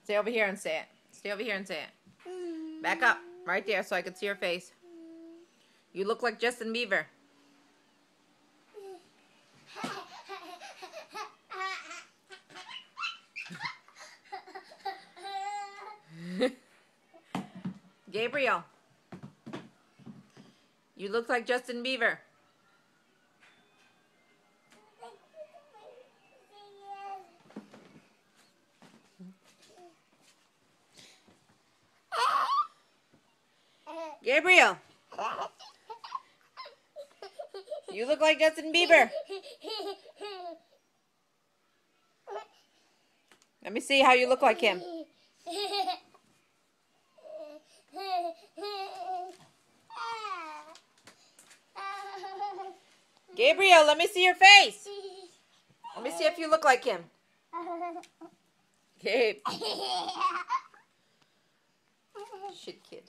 Stay over here and say it. Stay over here and say it. Back up. Right there so I can see your face. You look like Justin Bieber. Gabriel. You look like Justin Bieber. Gabriel. You look like Justin Bieber. Let me see how you look like him. Gabriel, let me see your face. Let me see if you look like him. Gabe. Shit kid.